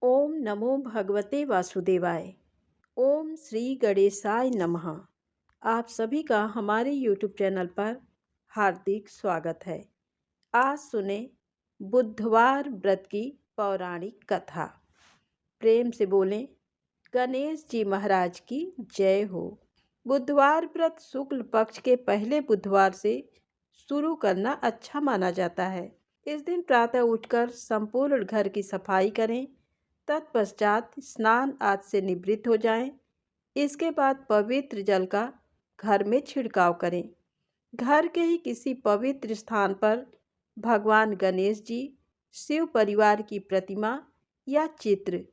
ओम नमो भगवते वासुदेवाय। ओम श्री गणेशाय नमः। आप सभी का हमारे YouTube चैनल पर हार्दिक स्वागत है। आज सुने बुधवार व्रत की पौराणिक कथा। प्रेम से बोलें गणेश जी महाराज की जय हो। बुधवार व्रत शुक्ल पक्ष के पहले बुधवार से शुरू करना अच्छा माना जाता है। इस दिन प्रातः उठकर संपूर्ण घर की सफाई करें। तत्पश्चात स्नान आदि से निवृत्त हो जाएं। इसके बाद पवित्र जल का घर में छिड़काव करें। घर के ही किसी पवित्र स्थान पर भगवान गणेश जी, शिव परिवार की प्रतिमा या चित्र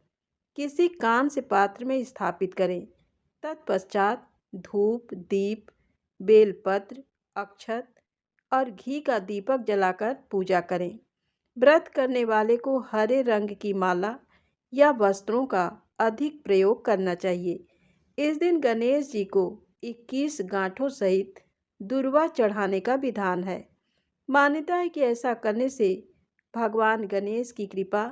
किसी कांस्य पात्र में स्थापित करें। तत्पश्चात धूप, दीप, बेलपत्र, अक्षत और घी का दीपक जलाकर पूजा करें। व्रत करने वाले को हरे रंग की माला या वस्त्रों का अधिक प्रयोग करना चाहिए। इस दिन गणेश जी को 21 गांठों सहित दूर्वा चढ़ाने का विधान है। मान्यता है कि ऐसा करने से भगवान गणेश की कृपा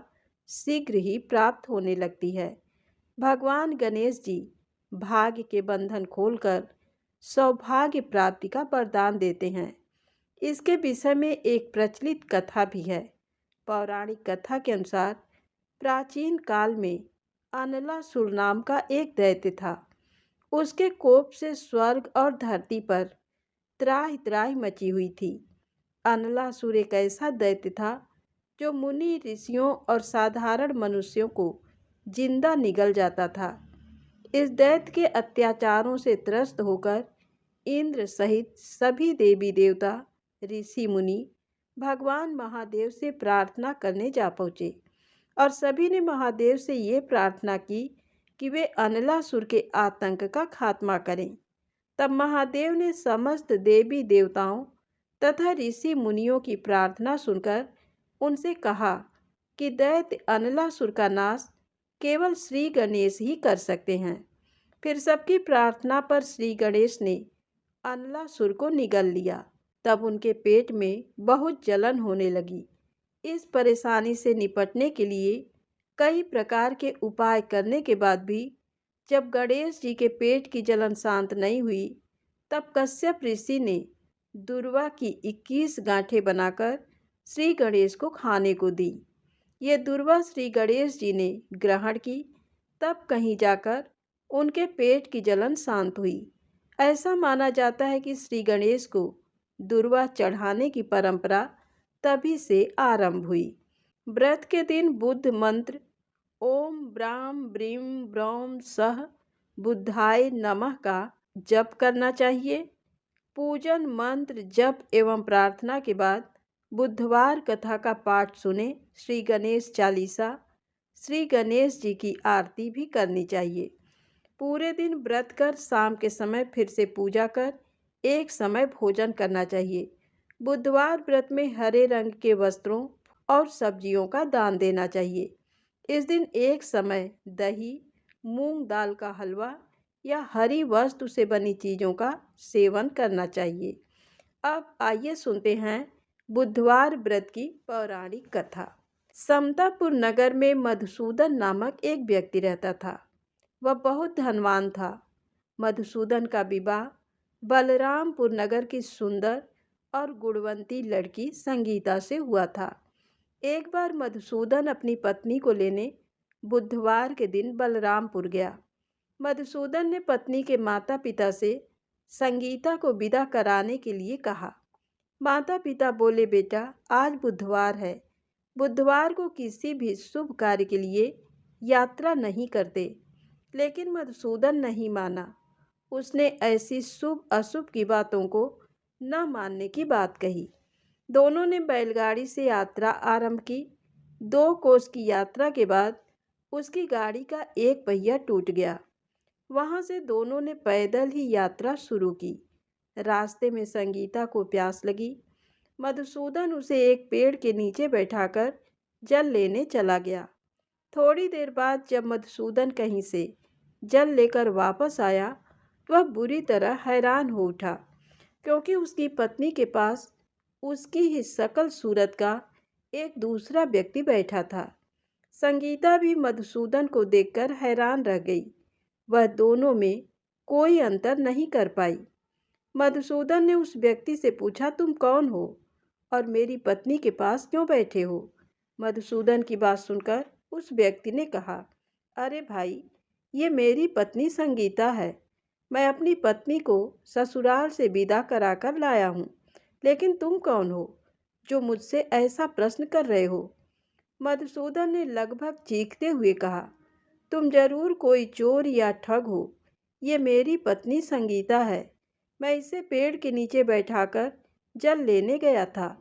शीघ्र ही प्राप्त होने लगती है। भगवान गणेश जी भाग्य के बंधन खोलकर सौभाग्य प्राप्ति का वरदान देते हैं। इसके विषय में एक प्रचलित कथा भी है। पौराणिक कथा के अनुसार प्राचीन काल में अनलासुर नाम का एक दैत्य था। उसके कोप से स्वर्ग और धरती पर त्राहि त्राहि मची हुई थी। अनलासुर एक ऐसा दैत्य था जो मुनि, ऋषियों और साधारण मनुष्यों को जिंदा निगल जाता था। इस दैत्य के अत्याचारों से त्रस्त होकर इंद्र सहित सभी देवी देवता, ऋषि मुनि भगवान महादेव से प्रार्थना करने जा पहुँचे और सभी ने महादेव से ये प्रार्थना की कि वे अनलासुर के आतंक का खात्मा करें। तब महादेव ने समस्त देवी देवताओं तथा ऋषि मुनियों की प्रार्थना सुनकर उनसे कहा कि दैत्य अनलासुर का नाश केवल श्री गणेश ही कर सकते हैं। फिर सबकी प्रार्थना पर श्री गणेश ने अनलासुर को निगल लिया। तब उनके पेट में बहुत जलन होने लगी। इस परेशानी से निपटने के लिए कई प्रकार के उपाय करने के बाद भी जब गणेश जी के पेट की जलन शांत नहीं हुई, तब कश्यप ऋषि ने दूर्वा की 21 गांठें बनाकर श्री गणेश को खाने को दी। ये दूर्वा श्री गणेश जी ने ग्रहण की। तब कहीं जाकर उनके पेट की जलन शांत हुई। ऐसा माना जाता है कि श्री गणेश को दूर्वा चढ़ाने की परंपरा तभी से आरंभ हुई। व्रत के दिन बुद्ध मंत्र ओम ब्राम ब्रीम ब्रौम सह बुद्धाय नमः का जप करना चाहिए। पूजन मंत्र जप एवं प्रार्थना के बाद बुधवार कथा का पाठ सुने। श्री गणेश चालीसा, श्री गणेश जी की आरती भी करनी चाहिए। पूरे दिन व्रत कर शाम के समय फिर से पूजा कर एक समय भोजन करना चाहिए। बुधवार व्रत में हरे रंग के वस्त्रों और सब्जियों का दान देना चाहिए। इस दिन एक समय दही, मूंग दाल का हलवा या हरी वस्तु से बनी चीज़ों का सेवन करना चाहिए। अब आइए सुनते हैं बुधवार व्रत की पौराणिक कथा। समतापुर नगर में मधुसूदन नामक एक व्यक्ति रहता था। वह बहुत धनवान था। मधुसूदन का विवाह बलरामपुर नगर की सुंदर और गुणवंती लड़की संगीता से हुआ था। एक बार मधुसूदन अपनी पत्नी को लेने बुधवार के दिन बलरामपुर गया। मधुसूदन ने पत्नी के माता पिता से संगीता को विदा कराने के लिए कहा। माता पिता बोले, बेटा आज बुधवार है, बुधवार को किसी भी शुभ कार्य के लिए यात्रा नहीं करते। लेकिन मधुसूदन नहीं माना। उसने ऐसी शुभ अशुभ की बातों को न मानने की बात कही। दोनों ने बैलगाड़ी से यात्रा आरंभ की। 2 कोस की यात्रा के बाद उसकी गाड़ी का एक पहिया टूट गया। वहां से दोनों ने पैदल ही यात्रा शुरू की। रास्ते में संगीता को प्यास लगी। मधुसूदन उसे एक पेड़ के नीचे बैठाकर जल लेने चला गया। थोड़ी देर बाद जब मधुसूदन कहीं से जल लेकर वापस आया, वह बुरी तरह हैरान हो उठा, क्योंकि उसकी पत्नी के पास उसकी ही शकल सूरत का एक दूसरा व्यक्ति बैठा था। संगीता भी मधुसूदन को देखकर हैरान रह गई। वह दोनों में कोई अंतर नहीं कर पाई। मधुसूदन ने उस व्यक्ति से पूछा, तुम कौन हो और मेरी पत्नी के पास क्यों बैठे हो? मधुसूदन की बात सुनकर उस व्यक्ति ने कहा, अरे भाई, ये मेरी पत्नी संगीता है। मैं अपनी पत्नी को ससुराल से विदा कराकर लाया हूँ। लेकिन तुम कौन हो जो मुझसे ऐसा प्रश्न कर रहे हो? मधुसूदन ने लगभग चीखते हुए कहा, तुम जरूर कोई चोर या ठग हो। ये मेरी पत्नी संगीता है। मैं इसे पेड़ के नीचे बैठाकर जल लेने गया था।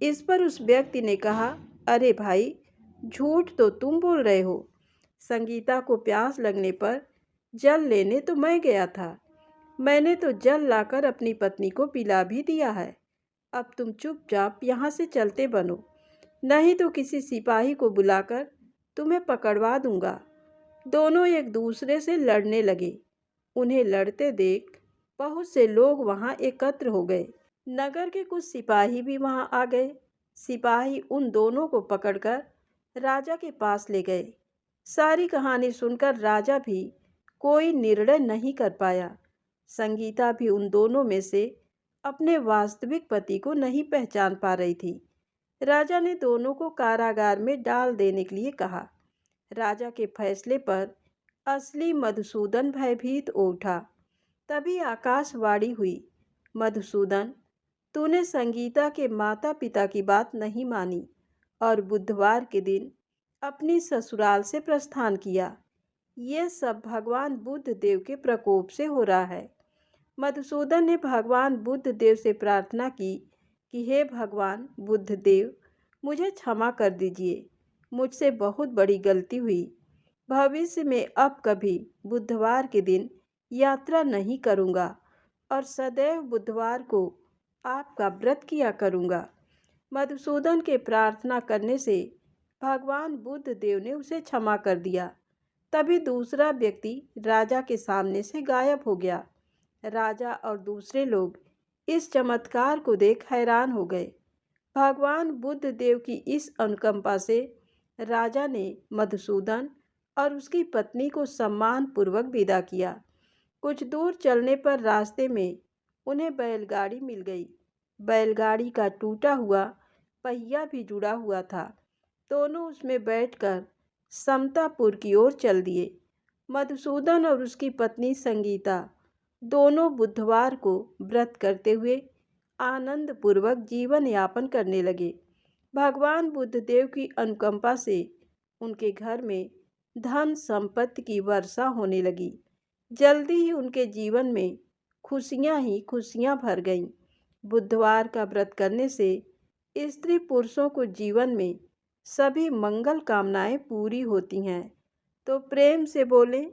इस पर उस व्यक्ति ने कहा, अरे भाई, झूठ तो तुम बोल रहे हो। संगीता को प्यास लगने पर जल लेने तो मैं गया था। मैंने तो जल लाकर अपनी पत्नी को पिला भी दिया है। अब तुम चुपचाप यहाँ से चलते बनो, नहीं तो किसी सिपाही को बुलाकर तुम्हें पकड़वा दूंगा। दोनों एक दूसरे से लड़ने लगे। उन्हें लड़ते देख बहुत से लोग वहां एकत्र हो गए। नगर के कुछ सिपाही भी वहां आ गए। सिपाही उन दोनों को पकड़कर राजा के पास ले गए। सारी कहानी सुनकर राजा भी कोई निर्णय नहीं कर पाया। संगीता भी उन दोनों में से अपने वास्तविक पति को नहीं पहचान पा रही थी। राजा ने दोनों को कारागार में डाल देने के लिए कहा। राजा के फैसले पर असली मधुसूदन भयभीत हो उठा। तभी आकाशवाणी हुई, मधुसूदन, तूने संगीता के माता पिता की बात नहीं मानी और बुधवार के दिन अपनी ससुराल से प्रस्थान किया। यह सब भगवान बुद्ध देव के प्रकोप से हो रहा है। मधुसूदन ने भगवान बुद्ध देव से प्रार्थना की कि हे भगवान बुद्ध देव, मुझे क्षमा कर दीजिए। मुझसे बहुत बड़ी गलती हुई। भविष्य में अब कभी बुधवार के दिन यात्रा नहीं करूँगा और सदैव बुधवार को आपका व्रत किया करूँगा। मधुसूदन के प्रार्थना करने से भगवान बुद्ध देव ने उसे क्षमा कर दिया। तभी दूसरा व्यक्ति राजा के सामने से गायब हो गया। राजा और दूसरे लोग इस चमत्कार को देख हैरान हो गए। भगवान बुद्ध देव की इस अनुकंपा से राजा ने मधुसूदन और उसकी पत्नी को सम्मान पूर्वक विदा किया। कुछ दूर चलने पर रास्ते में उन्हें बैलगाड़ी मिल गई। बैलगाड़ी का टूटा हुआ पहिया भी जुड़ा हुआ था। दोनों उसमें बैठकर समतापुर की ओर चल दिए। मधुसूदन और उसकी पत्नी संगीता दोनों बुधवार को व्रत करते हुए आनंद पूर्वक जीवन यापन करने लगे। भगवान बुद्ध देव की अनुकंपा से उनके घर में धन संपत्ति की वर्षा होने लगी। जल्दी ही उनके जीवन में खुशियां ही खुशियां भर गईं। बुधवार का व्रत करने से स्त्री पुरुषों को जीवन में सभी मंगल कामनाएं पूरी होती हैं। तो प्रेम से बोलें,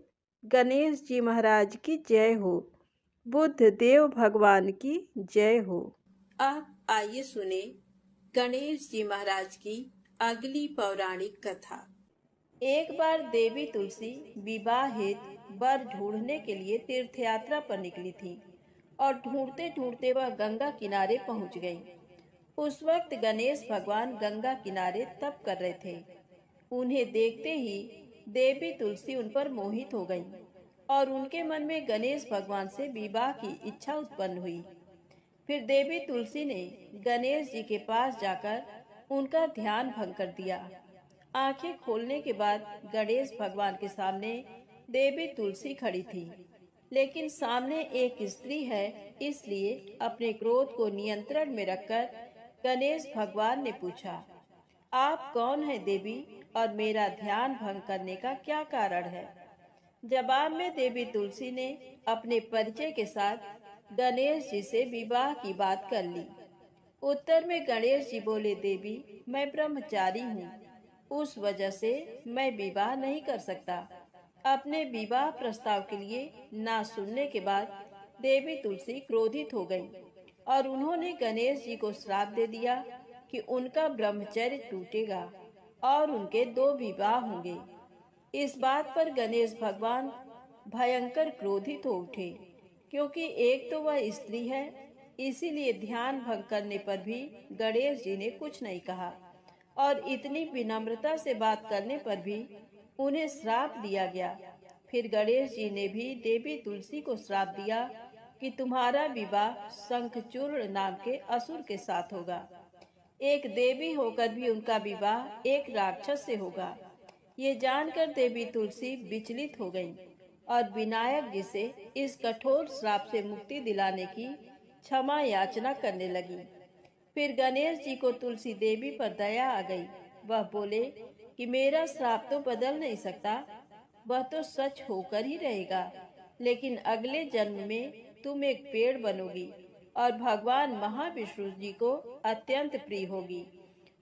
गणेश जी महाराज की जय हो, बुद्ध देव भगवान की जय हो। अब आइए सुने गणेश जी महाराज की अगली पौराणिक कथा। एक बार देवी तुलसी विवाह हेतु वर ढूंढने के लिए तीर्थ यात्रा पर निकली थी और ढूंढते ढूंढते वह गंगा किनारे पहुंच गई। उस वक्त गणेश भगवान गंगा किनारे तप कर रहे थे। उन्हें देखते ही देवी तुलसी उन पर मोहित हो गई और उनके मन में गणेश भगवान से विवाह की इच्छा उत्पन्न हुई। फिर देवी तुलसी ने गणेश जी के पास जाकर उनका ध्यान भंग कर दिया। आंखें खोलने के बाद गणेश भगवान के सामने देवी तुलसी खड़ी थी, लेकिन सामने एक स्त्री है, इसलिए अपने क्रोध को नियंत्रण में रखकर गणेश भगवान ने पूछा, आप कौन है देवी और मेरा ध्यान भंग करने का क्या कारण है? जवाब में देवी तुलसी ने अपने परिचय के साथ गणेश जी से विवाह की बात कर ली। उत्तर में गणेश जी बोले, देवी, मैं ब्रह्मचारी हूँ, उस वजह से मैं विवाह नहीं कर सकता। अपने विवाह प्रस्ताव के लिए ना सुनने के बाद देवी तुलसी क्रोधित हो गई और उन्होंने गणेश जी को श्राप दे दिया कि उनका ब्रह्मचर्य टूटेगा और उनके 2 विवाह होंगे। इस बात पर गणेश भगवान भयंकर क्रोधित हो उठे, क्योंकि एक तो वह स्त्री है, इसीलिए ध्यान भंग करने पर भी गणेश जी ने कुछ नहीं कहा। और इतनी विनम्रता से बात करने पर भी उन्हें श्राप दिया गया। फिर गणेश जी ने भी देवी तुलसी को श्राप दिया कि तुम्हारा विवाह शंखचूर्ण नाम के असुर के साथ होगा। एक देवी होकर भी उनका विवाह एक राक्षस से होगा। ये जानकर देवी तुलसी विचलित हो गईं और विनायक जी से इस कठोर श्राप से मुक्ति दिलाने की क्षमा याचना करने लगी। फिर गणेश जी को तुलसी देवी पर दया आ गई। वह बोले कि मेरा श्राप तो बदल नहीं सकता, वह तो सच होकर ही रहेगा, लेकिन अगले जन्म में तुम एक पेड़ बनोगी और भगवान महाविष्णु जी को अत्यंत प्रिय होगी।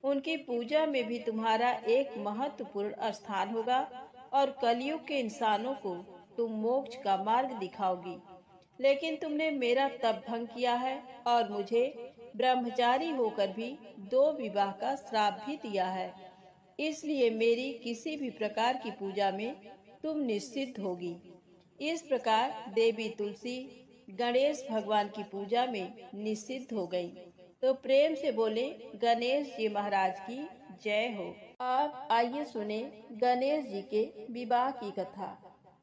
उनकी पूजा में भी तुम्हारा एक महत्वपूर्ण स्थान होगा और कलयुग के इंसानों को तुम मोक्ष का मार्ग दिखाओगी। लेकिन तुमने मेरा तप भंग किया है और मुझे ब्रह्मचारी होकर भी 2 विवाह का श्राप भी दिया है। इसलिए मेरी किसी भी प्रकार की पूजा में तुम निश्चित होगी। इस प्रकार देवी तुलसी गणेश भगवान की पूजा में निषिद्ध हो गई। तो प्रेम से बोले गणेश जी महाराज की जय हो। अब आइए सुने गणेश जी के विवाह की कथा।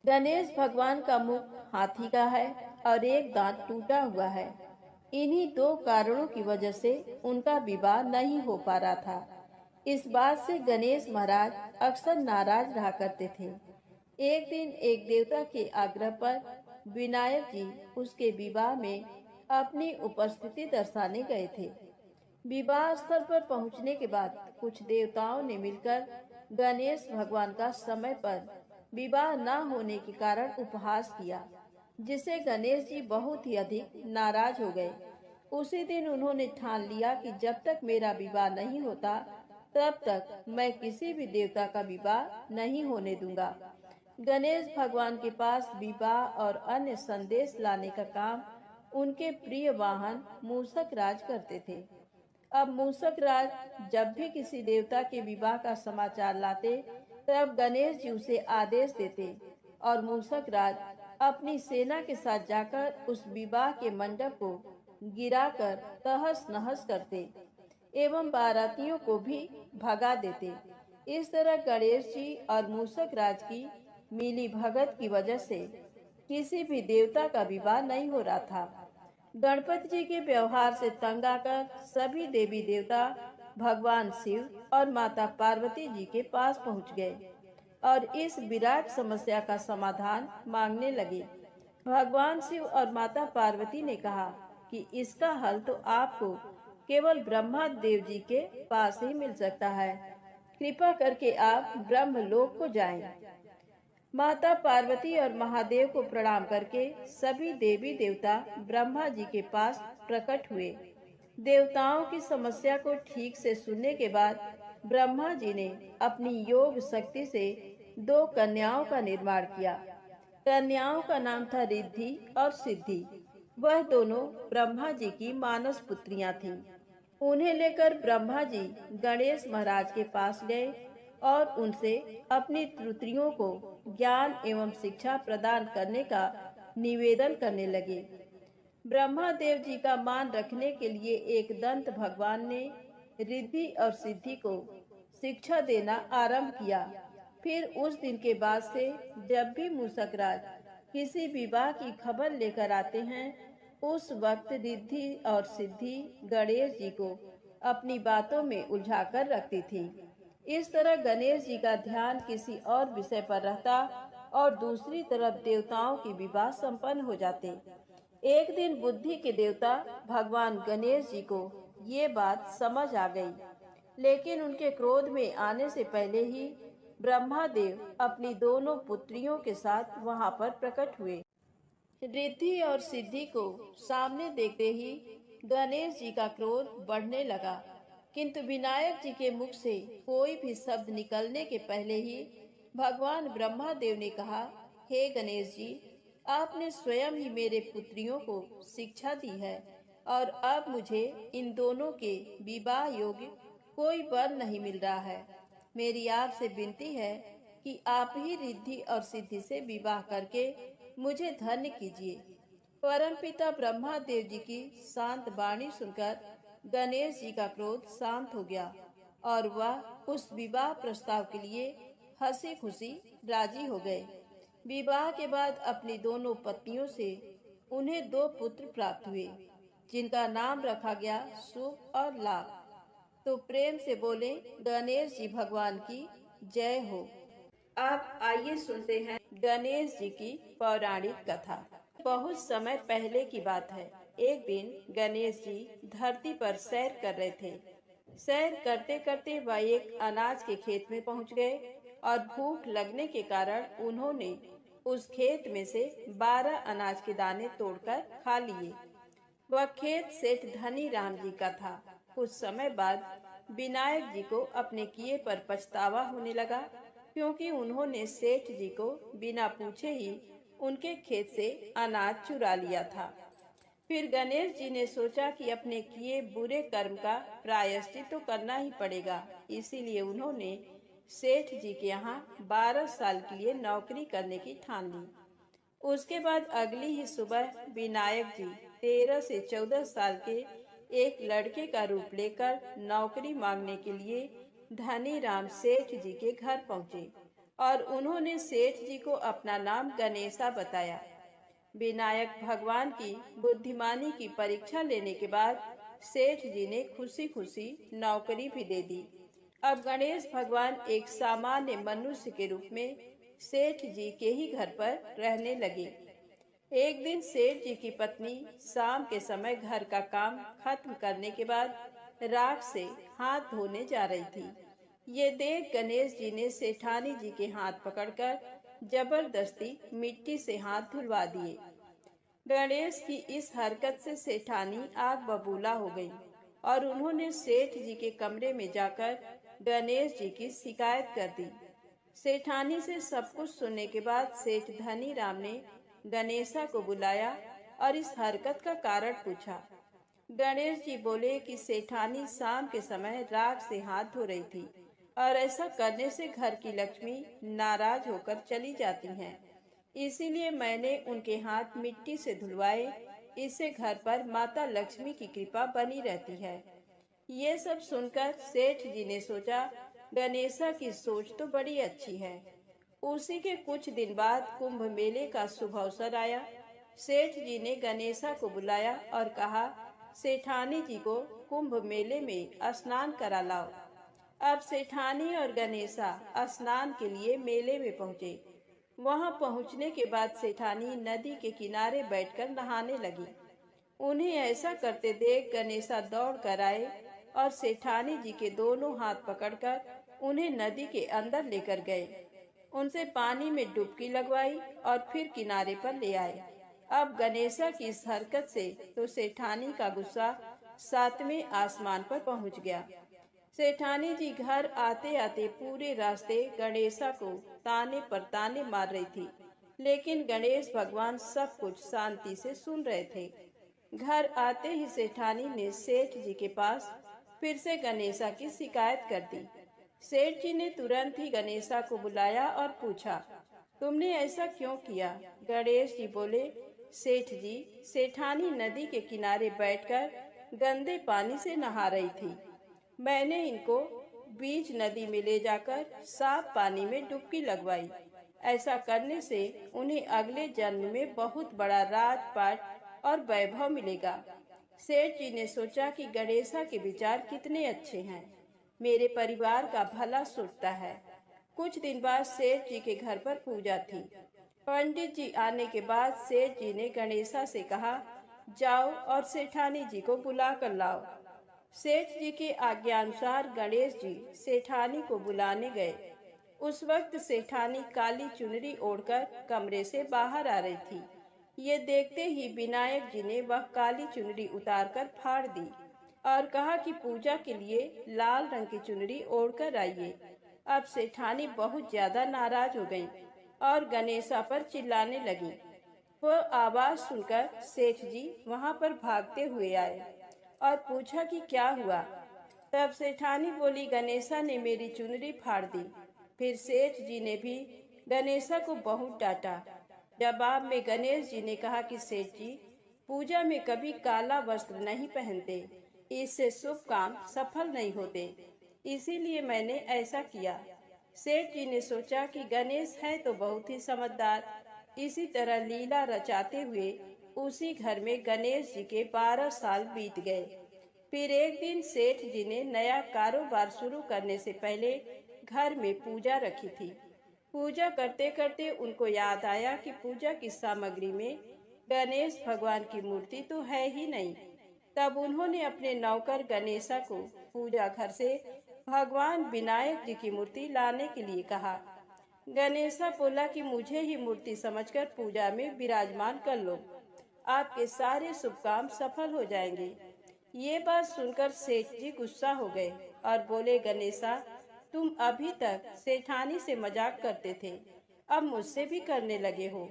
गणेश भगवान का मुख हाथी का है और एक दांत टूटा हुआ है। इन्हीं 2 कारणों की वजह से उनका विवाह नहीं हो पा रहा था। इस बात से गणेश महाराज अक्सर नाराज रहा करते थे। एक दिन एक देवता के आग्रह पर विनायक जी उसके विवाह में अपनी उपस्थिति दर्शाने गए थे। विवाह स्थल पर पहुंचने के बाद कुछ देवताओं ने मिलकर गणेश भगवान का समय पर विवाह न होने के कारण उपहास किया, जिससे गणेश जी बहुत ही अधिक नाराज हो गए। उसी दिन उन्होंने ठान लिया कि जब तक मेरा विवाह नहीं होता तब तक मैं किसी भी देवता का विवाह नहीं होने दूंगा। गणेश भगवान के पास विवाह और अन्य संदेश लाने का काम उनके प्रिय वाहन मूषक राज करते थे। अब मूषक राज जब भी किसी देवता के विवाह का समाचार लाते तब गणेश जी उसे आदेश देते और मूषक राज अपनी सेना के साथ जाकर उस विवाह के मंडप को गिराकर तहस नहस करते एवं बारातियों को भी भगा देते। इस तरह गणेश जी और मूषक राज की मिली भगत की वजह से किसी भी देवता का विवाह नहीं हो रहा था। गणपति जी के व्यवहार से तंग आकर सभी देवी देवता भगवान शिव और माता पार्वती जी के पास पहुंच गए और इस विराट समस्या का समाधान मांगने लगे। भगवान शिव और माता पार्वती ने कहा कि इसका हल तो आपको केवल ब्रह्मा देव जी के पास ही मिल सकता है। कृपा करके आप ब्रह्मलोक को जाएं। माता पार्वती और महादेव को प्रणाम करके सभी देवी देवता ब्रह्मा जी के पास प्रकट हुए। देवताओं की समस्या को ठीक से सुनने के बाद ब्रह्मा जी ने अपनी योग शक्ति से 2 कन्याओं का निर्माण किया। कन्याओं का नाम था रिद्धि और सिद्धि। वह दोनों ब्रह्मा जी की मानस पुत्रियां थीं। उन्हें लेकर ब्रह्मा जी गणेश महाराज के पास गए और उनसे अपनी पुत्रियों को ज्ञान एवं शिक्षा प्रदान करने का निवेदन करने लगे। ब्रह्मा देव जी का मान रखने के लिए एक दंत भगवान ने रिद्धि और सिद्धि को शिक्षा देना आरंभ किया। फिर उस दिन के बाद से जब भी मूषक राज किसी विवाह की खबर लेकर आते हैं, उस वक्त रिद्धि और सिद्धि गणेश जी को अपनी बातों में उलझाकर रखती थी। इस तरह गणेश जी का ध्यान किसी और विषय पर रहता और दूसरी तरफ देवताओं के विवाह संपन्न हो जाते। एक दिन बुद्धि के देवता भगवान गणेश जी को ये बात समझ आ गई, लेकिन उनके क्रोध में आने से पहले ही ब्रह्मा देव अपनी दोनों पुत्रियों के साथ वहां पर प्रकट हुए। रिद्धि और सिद्धि को सामने देखते ही गणेश जी का क्रोध बढ़ने लगा, किंतु विनायक जी के मुख से कोई भी शब्द निकलने के पहले ही भगवान ब्रह्मा देव ने कहा, हे गणेश जी, आपने स्वयं ही मेरे पुत्रियों को शिक्षा दी है और अब मुझे इन दोनों के विवाह योग्य कोई वर नहीं मिल रहा है। मेरी आपसे विनती है कि आप ही रिद्धि और सिद्धि से विवाह करके मुझे धन्य कीजिए। परमपिता ब्रह्मा देव जी की शांत वाणी सुनकर गणेश जी का क्रोध शांत हो गया और वह उस विवाह प्रस्ताव के लिए हंसी खुशी राजी हो गए। विवाह के बाद अपनी दोनों पत्नियों से उन्हें 2 पुत्र प्राप्त हुए, जिनका नाम रखा गया शुभ और लाभ। तो प्रेम से बोले गणेश जी भगवान की जय हो। अब आइए सुनते हैं गणेश जी की पौराणिक कथा। बहुत समय पहले की बात है। एक दिन गणेश जी धरती पर सैर कर रहे थे। सैर करते करते वह एक अनाज के खेत में पहुंच गए और भूख लगने के कारण उन्होंने उस खेत में से 12 अनाज के दाने तोड़कर खा लिए। वह खेत सेठ धनी राम जी का था। कुछ समय बाद विनायक जी को अपने किए पर पछतावा होने लगा, क्योंकि उन्होंने सेठ जी को बिना पूछे ही उनके खेत से अनाज चुरा लिया था। फिर गणेश जी ने सोचा कि अपने किए बुरे कर्म का प्रायश्चित तो करना ही पड़ेगा। इसीलिए उन्होंने सेठ जी के यहाँ 12 साल के लिए नौकरी करने की ठान ली। उसके बाद अगली ही सुबह विनायक जी 13 से 14 साल के एक लड़के का रूप लेकर नौकरी मांगने के लिए धनी राम सेठ जी के घर पहुंचे और उन्होंने सेठ जी को अपना नाम गणेशा बताया। विनायक भगवान की बुद्धिमानी की परीक्षा लेने के बाद सेठ जी ने खुशी खुशी नौकरी भी दे दी। अब गणेश भगवान एक सामान्य मनुष्य के रूप में सेठ जी के ही घर पर रहने लगे। एक दिन सेठ जी की पत्नी शाम के समय घर का काम खत्म करने के बाद राख से हाथ धोने जा रही थी। ये देख गणेश जी ने सेठानी जी के हाथ पकड़कर जबरदस्ती मिट्टी से हाथ धुलवा दिए। गणेश की इस हरकत से सेठानी आग बबूला हो गई और उन्होंने सेठ जी के कमरे में जाकर गणेश जी की शिकायत कर दी। सेठानी से सब कुछ सुनने के बाद सेठ धनी राम ने गणेशा को बुलाया और इस हरकत का कारण पूछा। गणेश जी बोले कि सेठानी शाम के समय राख से हाथ धो रही थी और ऐसा करने से घर की लक्ष्मी नाराज होकर चली जाती हैं। इसीलिए मैंने उनके हाथ मिट्टी से धुलवाए। इससे घर पर माता लक्ष्मी की कृपा बनी रहती है। ये सब सुनकर सेठ जी ने सोचा गणेशा की सोच तो बड़ी अच्छी है। उसी के कुछ दिन बाद कुंभ मेले का शुभ अवसर आया। सेठ जी ने गणेशा को बुलाया और कहा, सेठानी जी को कुंभ मेले में स्नान करा लाओ। अब सेठानी और गणेशा स्नान के लिए मेले में पहुंचे। वहां पहुंचने के बाद सेठानी नदी के किनारे बैठकर नहाने लगी। उन्हें ऐसा करते देख गणेशा दौड़ कर आए और सेठानी जी के दोनों हाथ पकड़कर उन्हें नदी के अंदर लेकर गए। उनसे पानी में डुबकी लगवाई और फिर किनारे पर ले आए। अब गणेशा की इस हरकत से तो सेठानी का गुस्सा 7वें आसमान पर पहुंच गया। सेठानी जी घर आते आते पूरे रास्ते गणेशा को ताने पर ताने मार रही थी, लेकिन गणेश भगवान सब कुछ शांति से सुन रहे थे। घर आते ही सेठानी ने सेठ जी के पास फिर से गणेशा की शिकायत कर दी। सेठ जी ने तुरंत ही गणेशा को बुलाया और पूछा, तुमने ऐसा क्यों किया? गणेश जी बोले, सेठ जी, सेठानी नदी के किनारे बैठकर गंदे पानी से नहा रही थी। मैंने इनको बीच नदी में ले जाकर साफ पानी में डुबकी लगवाई। ऐसा करने से उन्हें अगले जन्म में बहुत बड़ा राजपाट और वैभव मिलेगा। सेठ जी ने सोचा कि गणेशा के विचार कितने अच्छे हैं, मेरे परिवार का भला सोचता है। कुछ दिन बाद सेठ जी के घर पर पूजा थी। पंडित जी आने के बाद सेठ जी ने गणेशा से कहा, जाओ और सेठानी जी को बुला कर लाओ। सेठ जी के आज्ञानुसार गणेश जी सेठानी को बुलाने गए। उस वक्त सेठानी काली चुनरी ओढ़कर कमरे से बाहर आ रही थी। ये देखते ही विनायक जी ने वह काली चुनरी उतारकर फाड़ दी और कहा कि पूजा के लिए लाल रंग की चुनरी ओढ़कर आइए। अब सेठानी बहुत ज्यादा नाराज हो गई और गणेशा पर चिल्लाने लगी। वह आवाज सुनकर सेठ जी वहां पर भागते हुए आए और पूछा कि क्या हुआ। तब सेठानी बोली, गणेशा ने मेरी चुनरी फाड़ दी। फिर सेठ जी ने भी गणेशा को बहुत डांटा। जवाब में गणेश जी ने कहा कि सेठ जी, पूजा में कभी काला वस्त्र नहीं पहनते, इससे शुभ काम सफल नहीं होते। इसीलिए मैंने ऐसा किया। सेठ जी ने सोचा कि गणेश है तो बहुत ही समझदार। इसी तरह लीला रचाते हुए उसी घर में गणेश जी के 12 साल बीत गए। फिर एक दिन सेठ जी ने नया कारोबार शुरू करने से पहले घर में पूजा रखी थी। पूजा करते करते उनको याद आया कि पूजा की सामग्री में गणेश भगवान की मूर्ति तो है ही नहीं। तब उन्होंने अपने नौकर गणेशा को पूजा घर से भगवान विनायक जी की मूर्ति लाने के लिए कहा। गणेशा बोला कि मुझे ही मूर्ति समझकर पूजा में विराजमान कर लो, आपके सारे शुभ काम सफल हो जाएंगे। ये बात सुनकर सेठ जी गुस्सा हो गए और बोले, गणेशा, तुम अभी तक सेठानी से मजाक करते थे, अब मुझसे भी करने लगे हो।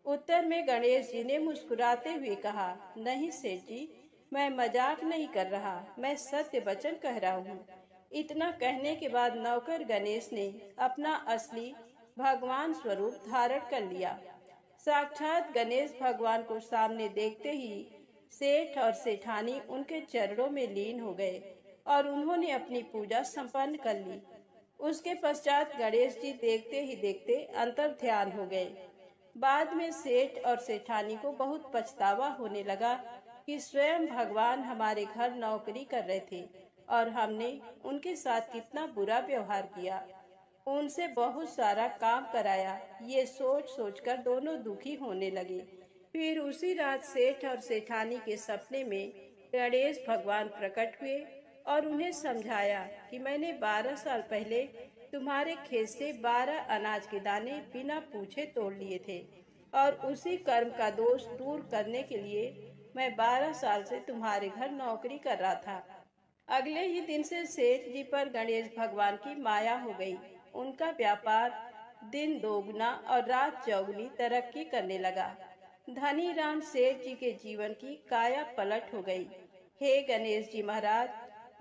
उत्तर में गणेश जी ने मुस्कुराते हुए कहा, नहीं सेठ जी, मैं मजाक नहीं कर रहा, मैं सत्य वचन कह रहा हूँ। इतना कहने के बाद नौकर गणेश ने अपना असली भगवान स्वरूप धारण कर लिया। साक्षात गणेश भगवान को सामने देखते ही सेठ और सेठानी उनके चरणों में लीन हो गए और उन्होंने अपनी पूजा संपन्न कर ली। उसके पश्चात गणेश जी देखते ही देखते अंतर ध्यान हो गए। बाद में सेठ और सेठानी को बहुत पछतावा होने लगा कि स्वयं भगवान हमारे घर नौकरी कर रहे थे और हमने उनके साथ कितना बुरा व्यवहार किया, उनसे बहुत सारा काम कराया। ये सोच सोचकर दोनों दुखी होने लगे। फिर उसी रात सेठ और सेठानी के सपने में गणेश भगवान प्रकट हुए और उन्हें समझाया कि मैंने 12 साल पहले तुम्हारे खेत से 12 अनाज के दाने बिना पूछे तोड़ लिए थे और उसी कर्म का दोष दूर करने के लिए मैं 12 साल से तुम्हारे घर नौकरी कर रहा था। अगले ही दिन से सेठ जी पर गणेश भगवान की माया हो गई। उनका व्यापार दिन दोगुना और रात चौगुनी तरक्की करने लगा। धनी राम सेठ जी के जीवन की काया पलट हो गई। हे गणेश जी महाराज,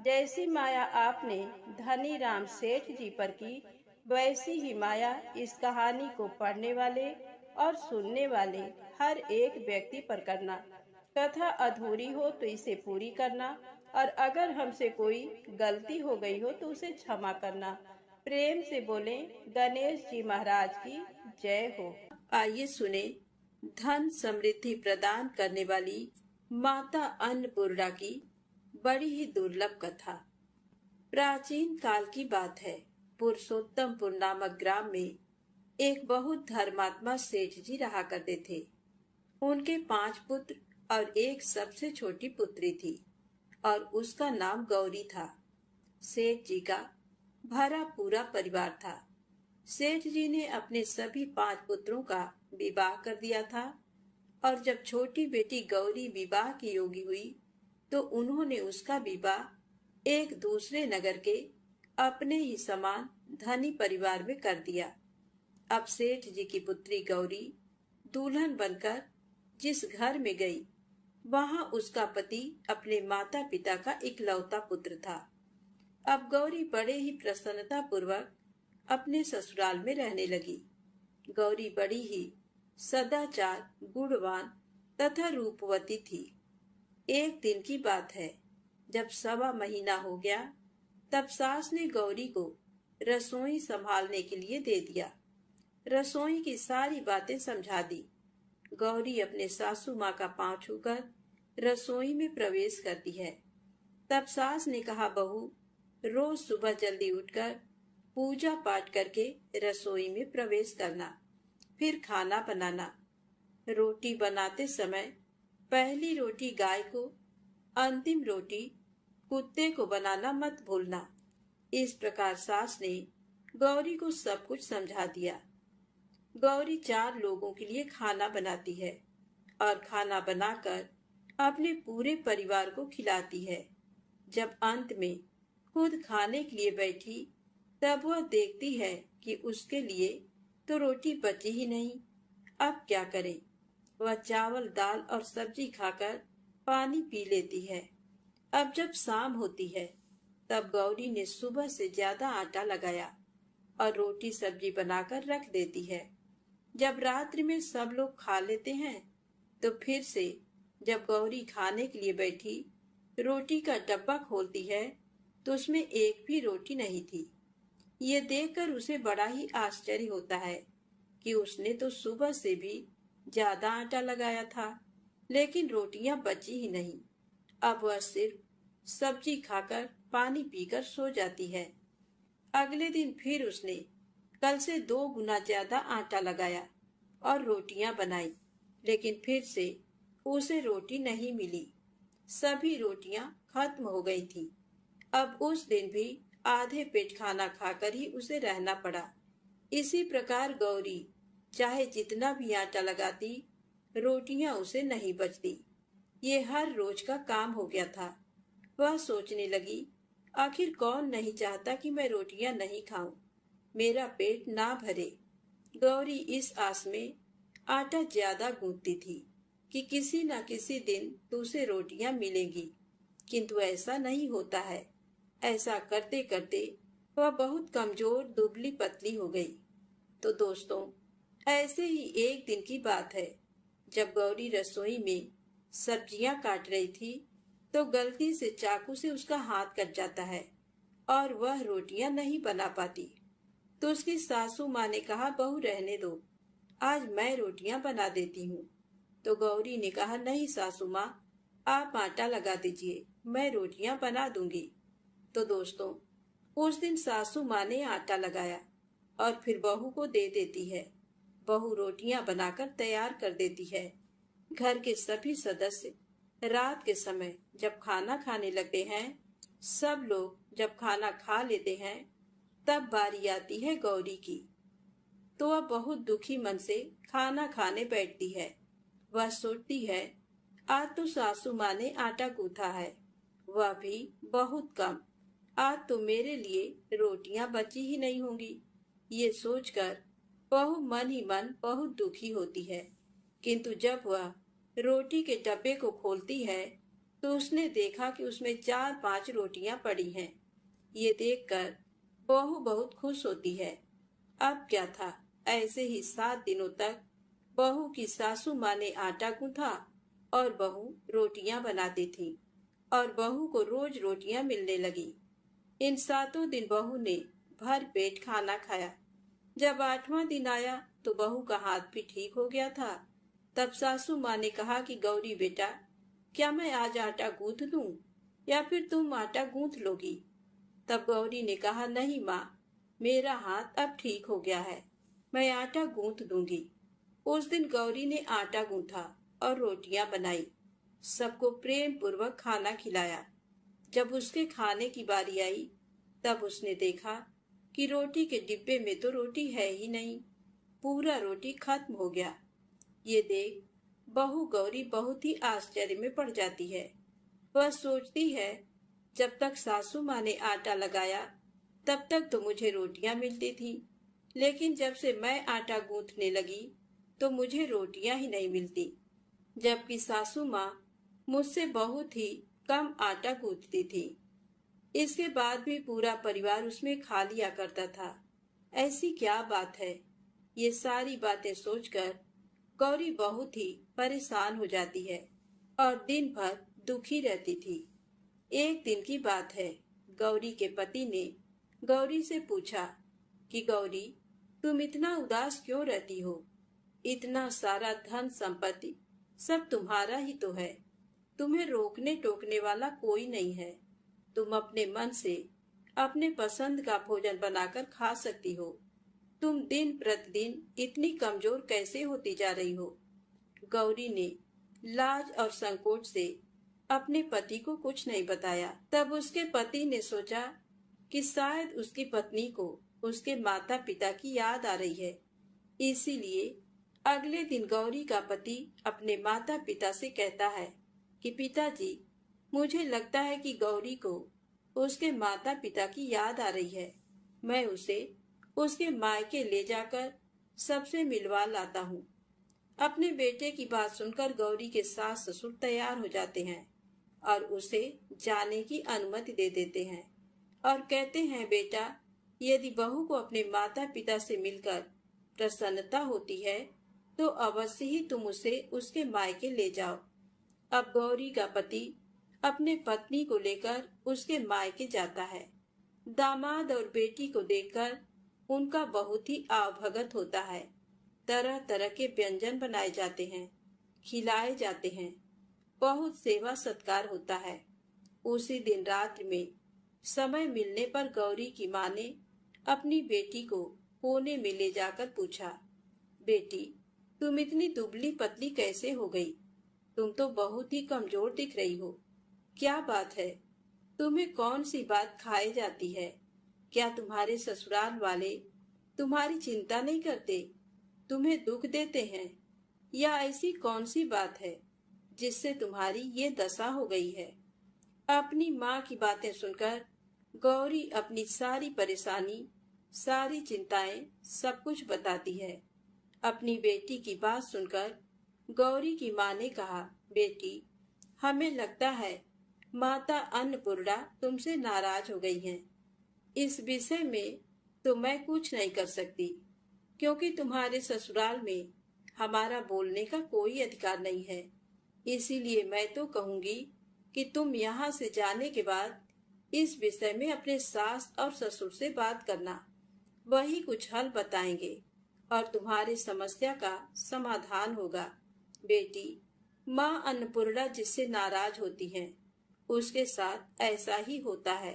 जैसी माया आपने धनी राम सेठ जी पर की, वैसी ही माया इस कहानी को पढ़ने वाले और सुनने वाले हर एक व्यक्ति पर करना। कथा अधूरी हो तो इसे पूरी करना और अगर हमसे कोई गलती हो गई हो तो उसे क्षमा करना। प्रेम से बोले, गणेश जी महाराज की जय हो। आइए सुने धन समृद्धि प्रदान करने वाली माता अन्नपूर्णा की बड़ी ही दुर्लभ कथा। प्राचीन काल की बात है। पुरुषोत्तमपुर नामक ग्राम में एक बहुत धर्मात्मा सेठ जी रहा करते थे। उनके 5 पुत्र और एक सबसे छोटी पुत्री थी और उसका नाम गौरी था। सेठ जी का भरा पूरा परिवार था। सेठ जी ने अपने सभी 5 पुत्रों का विवाह कर दिया था और जब छोटी बेटी गौरी विवाह की योग्य हुई तो उन्होंने उसका विवाह एक दूसरे नगर के अपने ही समान धनी परिवार में कर दिया। अब सेठ जी की पुत्री गौरी दुल्हन बनकर जिस घर में गई, वहां उसका पति अपने माता पिता का इकलौता पुत्र था। अब गौरी बड़े ही प्रसन्नता पूर्वक अपने ससुराल में रहने लगी। गौरी बड़ी ही सदाचार, गुणवान तथा रूपवती थी। एक दिन की बात है, जब 1.25 महीना हो गया, तब सास ने गौरी को रसोई संभालने के लिए दे दिया। रसोई की सारी बातें समझा दी। गौरी अपने सासू माँ का पांव छूकर रसोई में प्रवेश करती है। तब सास ने कहा, बहू, रोज सुबह जल्दी उठकर पूजा पाठ करके रसोई में प्रवेश करना, फिर खाना बनाना। रोटी बनाते समय पहली रोटी गाय को, अंतिम रोटी कुत्ते को बनाना मत भूलना। इस प्रकार सास ने गौरी को सब कुछ समझा दिया। गौरी 4 लोगों के लिए खाना बनाती है और खाना बनाकर अपने पूरे परिवार को खिलाती है। जब अंत में खुद खाने के लिए बैठी, तब वह देखती है कि उसके लिए तो रोटी बची ही नहीं। अब क्या करे? वह चावल, दाल और सब्जी खाकर पानी पी लेती है। अब जब शाम होती है, तब गौरी ने सुबह से ज्यादा आटा लगाया और रोटी सब्जी बनाकर रख देती है। जब रात्रि में सब लोग खा लेते हैं, तो फिर से जब गौरी खाने के लिए बैठी, रोटी का डब्बा खोलती है तो उसमें एक भी रोटी नहीं थी। ये देखकर उसे बड़ा ही आश्चर्य होता है कि उसने तो सुबह से भी ज्यादा आटा लगाया था, लेकिन रोटियां बची ही नहीं। अब वह सिर्फ सब्जी खाकर पानी पीकर सो जाती है। अगले दिन फिर उसने कल से 2 गुना ज्यादा आटा लगाया और रोटियां बनाई, लेकिन फिर से उसे रोटी नहीं मिली। सभी रोटियां खत्म हो गई थी। अब उस दिन भी आधे पेट खाना खाकर ही उसे रहना पड़ा। इसी प्रकार गौरी चाहे जितना भी आटा लगाती, रोटियां उसे नहीं बचती। ये हर रोज का काम हो गया था। वह सोचने लगी, आखिर कौन नहीं चाहता कि मैं रोटियां नहीं खाऊं, मेरा पेट ना भरे। गौरी इस आस में आटा ज्यादा गूंथती थी कि किसी न किसी दिन तो उसे रोटियां मिलेंगी, किंतु ऐसा नहीं होता है। ऐसा करते करते वह बहुत कमजोर दुबली पतली हो गई। तो दोस्तों, ऐसे ही एक दिन की बात है, जब गौरी रसोई में सब्जियां काट रही थी, तो गलती से चाकू से उसका हाथ कट जाता है और वह रोटियां नहीं बना पाती। तो उसकी सासू माँ ने कहा, बहू रहने दो, आज मैं रोटियां बना देती हूँ। तो गौरी ने कहा, नहीं सासू माँ, आप आटा लगा दीजिए, मैं रोटियां बना दूंगी। तो दोस्तों, उस दिन सासू माँ ने आटा लगाया और फिर बहू को दे देती है। बहू रोटियां बनाकर तैयार कर देती है। घर के सभी सदस्य रात के समय जब खाना खाने लगते हैं, सब लोग जब खाना खा लेते हैं, तब बारी आती है गौरी की। तो वह बहुत दुखी मन से खाना खाने बैठती है। वह सोचती है, आज तो सासू माँ ने आटा गूंथा है, वह भी बहुत कम। आज तो मेरे लिए रोटियां बची ही नहीं होंगी। ये सोचकर बहू मन ही मन बहुत दुखी होती है। किंतु जब वह रोटी के डब्बे को खोलती है, तो उसने देखा कि उसमें 4-5 रोटियां पड़ी हैं। ये देखकर बहू बहुत खुश होती है। अब क्या था, ऐसे ही 7 दिनों तक बहू की सासू माँ ने आटा गूंथा और बहू रोटियां बनाती थी और बहू को रोज रोटियां मिलने लगी। इन 7 दिन बहू ने भर पेट खाना खाया। जब 8वां दिन आया तो बहू का हाथ भी ठीक हो गया था। तब सासू माँ ने कहा कि गौरी बेटा, क्या मैं आज आटा गूंथ दूं या फिर तुम आटा गूंथ लोगी? तब गौरी ने कहा, नहीं माँ, मेरा हाथ अब ठीक हो गया है, मैं आटा गूंथ दूंगी। उस दिन गौरी ने आटा गूंथा और रोटियां बनाई, सबको प्रेम पूर्वक खाना खिलाया। जब उसके खाने की बारी आई, तब उसने देखा कि रोटी के डिब्बे में तो रोटी है ही नहीं, पूरा रोटी खत्म हो गया। ये देख बहू गौरी बहुत ही आश्चर्य में पड़ जाती है। वह सोचती है, जब तक सासू माँ ने आटा लगाया तब तक तो मुझे रोटियां मिलती थी, लेकिन जब से मैं आटा गूंथने लगी तो मुझे रोटियां ही नहीं मिलती, जबकि सासू माँ मुझसे बहुत ही कम आटा गूंथती थी। इसके बाद भी पूरा परिवार उसमें खा लिया करता था। ऐसी क्या बात है? ये सारी बातें सोचकर गौरी बहुत ही परेशान हो जाती है और दिन भर दुखी रहती थी। एक दिन की बात है, गौरी के पति ने गौरी से पूछा कि गौरी, तुम इतना उदास क्यों रहती हो? इतना सारा धन संपत्ति सब तुम्हारा ही तो है, तुम्हें रोकने टोकने वाला कोई नहीं है। तुम अपने मन से अपने पसंद का भोजन बनाकर खा सकती हो। तुम दिन प्रतिदिन इतनी कमजोर कैसे होती जा रही हो? गौरी ने लाज और संकोच से अपने पति को कुछ नहीं बताया। तब उसके पति ने सोचा कि शायद उसकी पत्नी को उसके माता पिता की याद आ रही है। इसीलिए अगले दिन गौरी का पति अपने माता पिता से कहता है कि पिताजी, मुझे लगता है कि गौरी को उसके माता पिता की याद आ रही है। मैं उसे उसके मायके ले जाकर सबसे मिलवा लाता हूँ। अपने बेटे की बात सुनकर गौरी के सास ससुर तैयार हो जाते हैं और उसे जाने की अनुमति दे देते हैं और कहते हैं, बेटा, यदि बहू को अपने माता पिता से मिलकर प्रसन्नता होती है तो अवश्य ही तुम उसे उसके मायके ले जाओ। अब गौरी का पति अपने पत्नी को लेकर उसके मायके जाता है। दामाद और बेटी को देखकर उनका बहुत ही आवभगत होता है। तरह तरह के व्यंजन बनाए जाते हैं, खिलाए जाते हैं, बहुत सेवा सत्कार होता है। उसी दिन रात में समय मिलने पर गौरी की माँ ने अपनी बेटी को कोने में ले जाकर पूछा, बेटी, तुम इतनी दुबली पतली कैसे हो गई? तुम तो बहुत ही कमजोर दिख रही हो। क्या बात है? तुम्हें कौन सी बात खाए जाती है? क्या तुम्हारे ससुराल वाले तुम्हारी चिंता नहीं करते, तुम्हें दुख देते हैं? या ऐसी कौन सी बात है जिससे तुम्हारी ये दशा हो गई है? अपनी माँ की बातें सुनकर गौरी अपनी सारी परेशानी, सारी चिंताएं, सब कुछ बताती है। अपनी बेटी की बात सुनकर गौरी की माँ ने कहा, बेटी, हमें लगता है माता अन्नपूर्णा तुमसे नाराज हो गई हैं। इस विषय में तो मैं कुछ नहीं कर सकती, क्योंकि तुम्हारे ससुराल में हमारा बोलने का कोई अधिकार नहीं है। इसीलिए मैं तो कहूंगी कि तुम यहाँ से जाने के बाद इस विषय में अपने सास और ससुर से बात करना। वही कुछ हल बताएंगे और तुम्हारी समस्या का समाधान होगा। बेटी, माँ अन्नपूर्णा जिससे नाराज होती हैं, उसके साथ ऐसा ही होता है।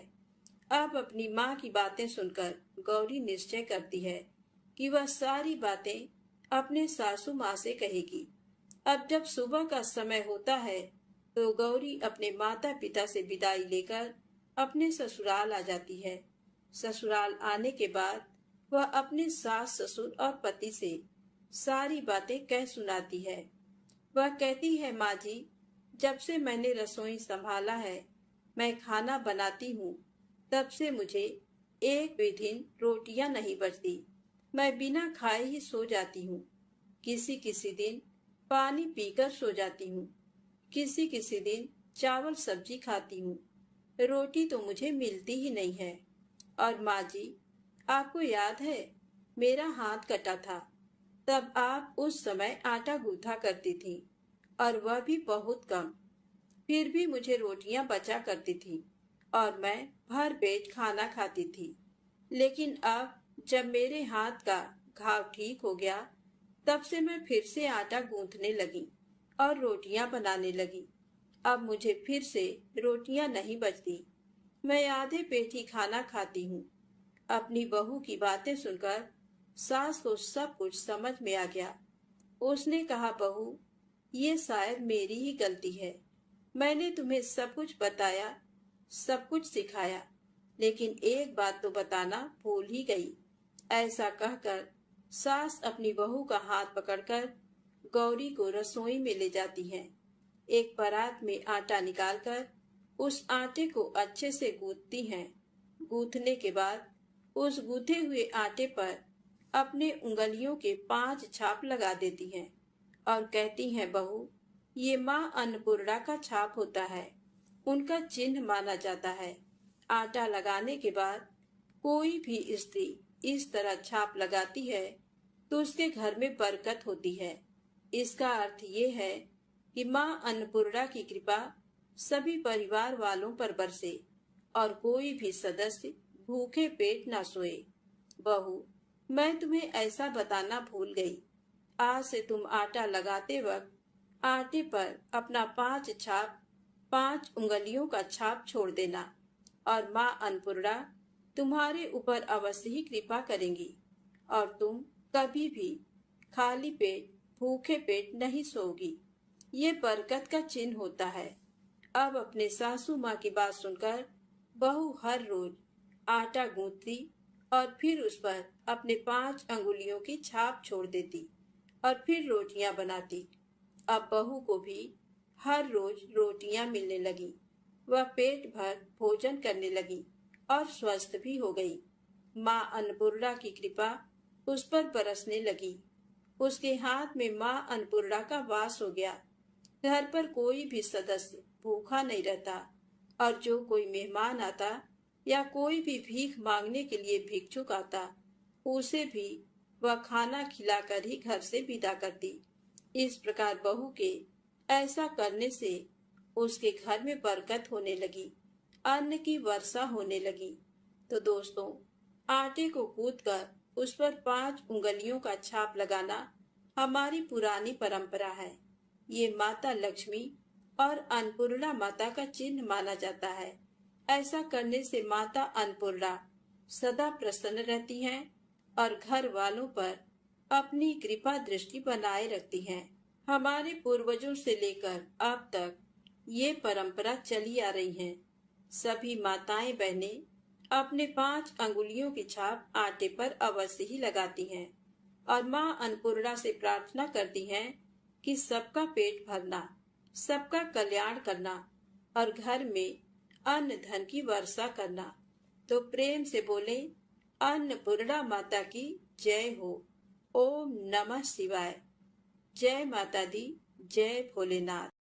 अब अपनी माँ की बातें सुनकर गौरी निश्चय करती है कि वह सारी बातें अपने सासू माँ से कहेगी। अब जब सुबह का समय होता है तो गौरी अपने माता पिता से विदाई लेकर अपने ससुराल आ जाती है। ससुराल आने के बाद वह अपने सास ससुर और पति से सारी बातें कह सुनाती है। वह कहती है, माँ जी, जब से मैंने रसोई संभाला है, मैं खाना बनाती हूँ, तब से मुझे एक भी दिन रोटियां नहीं बचती। मैं बिना खाए ही सो जाती हूँ। किसी किसी दिन पानी पीकर सो जाती हूँ। किसी किसी दिन चावल सब्जी खाती हूँ। रोटी तो मुझे मिलती ही नहीं है। और माँ जी, आपको याद है, मेरा हाथ कटा था, तब आप उस समय आटा गूंथा करती थी, और वह भी बहुत कम। फिर भी मुझे रोटियां बचा करती थी और मैं भर पेट खाना खाती थी। लेकिन अब जब मेरे हाथ का घाव ठीक हो गया, तब से मैं फिर से आटा गूंथने लगी और रोटियां बनाने लगी। अब मुझे फिर से रोटियां नहीं बचती। मैं आधे पेट ही खाना खाती हूँ। अपनी बहू की बातें सुनकर सास को सब कुछ समझ में आ गया। उसने कहा, बहू, ये शायद मेरी ही गलती है। मैंने तुम्हें सब कुछ बताया, सब कुछ सिखाया, लेकिन एक बात तो बताना भूल ही गई। ऐसा कहकर सास अपनी बहू का हाथ पकड़कर गौरी को रसोई में ले जाती है। एक परात में आटा निकालकर उस आटे को अच्छे से गूंथती हैं। गूंथने के बाद उस गूंथे हुए आटे पर अपने उंगलियों के 5 छाप लगा देती हैं और कहती हैं, बहू, ये माँ अन्नपूर्णा का छाप होता है, उनका चिन्ह माना जाता है। आटा लगाने के बाद कोई भी स्त्री इस तरह छाप लगाती है तो उसके घर में बरकत होती है। इसका अर्थ ये है कि माँ अन्नपूर्णा की कृपा सभी परिवार वालों पर बरसे और कोई भी सदस्य भूखे पेट ना सोए। बहू, मैं तुम्हें ऐसा बताना भूल गई। आज से तुम आटा लगाते वक्त आटे पर अपना 5 छाप, 5 उंगलियों का छाप छोड़ देना और माँ अन्नपूर्णा तुम्हारे ऊपर अवश्य ही कृपा करेंगी और तुम कभी भी खाली पेट, भूखे पेट नहीं सोओगी। ये बरकत का चिन्ह होता है। अब अपने सासू माँ की बात सुनकर बहू हर रोज आटा गूंथती और फिर उस पर अपने 5 अंगुलियों की छाप छोड़ देती और फिर रोटियां बनाती। अब बहू को भी हर रोज रोटियां मिलने लगी। वह पेट भर भोजन करने लगी और स्वस्थ भी हो गई। माँ अन्नपूर्णा की कृपा उस पर बरसने लगी। उसके हाथ में माँ अन्नपूर्णा का वास हो गया। घर पर कोई भी सदस्य भूखा नहीं रहता और जो कोई मेहमान आता या कोई भी भीख मांगने के लिए भिक्षुक आता, उसे भी वह खाना खिलाकर ही घर से विदा करती। इस प्रकार बहू के ऐसा करने से उसके घर में बरकत होने लगी, अन्न की वर्षा होने लगी। तो दोस्तों, आटे को कूटकर उस पर 5 उंगलियों का छाप लगाना हमारी पुरानी परंपरा है। ये माता लक्ष्मी और अन्नपूर्णा माता का चिन्ह माना जाता है। ऐसा करने से माता अन्नपूर्णा सदा प्रसन्न रहती हैं और घर वालों पर अपनी कृपा दृष्टि बनाए रखती हैं। हमारे पूर्वजों से लेकर अब तक ये परंपरा चली आ रही है। सभी माताएं बहनें अपने 5 अंगुलियों की छाप आटे पर अवश्य ही लगाती हैं और माँ अन्नपूर्णा से प्रार्थना करती हैं कि सबका पेट भरना, सबका कल्याण करना और घर में अन्न धन की वर्षा करना। तो प्रेम से बोले, अन्नपूर्णा माता की जय हो। ओम नमः शिवाय। जय माता दी, जय भोलेनाथ।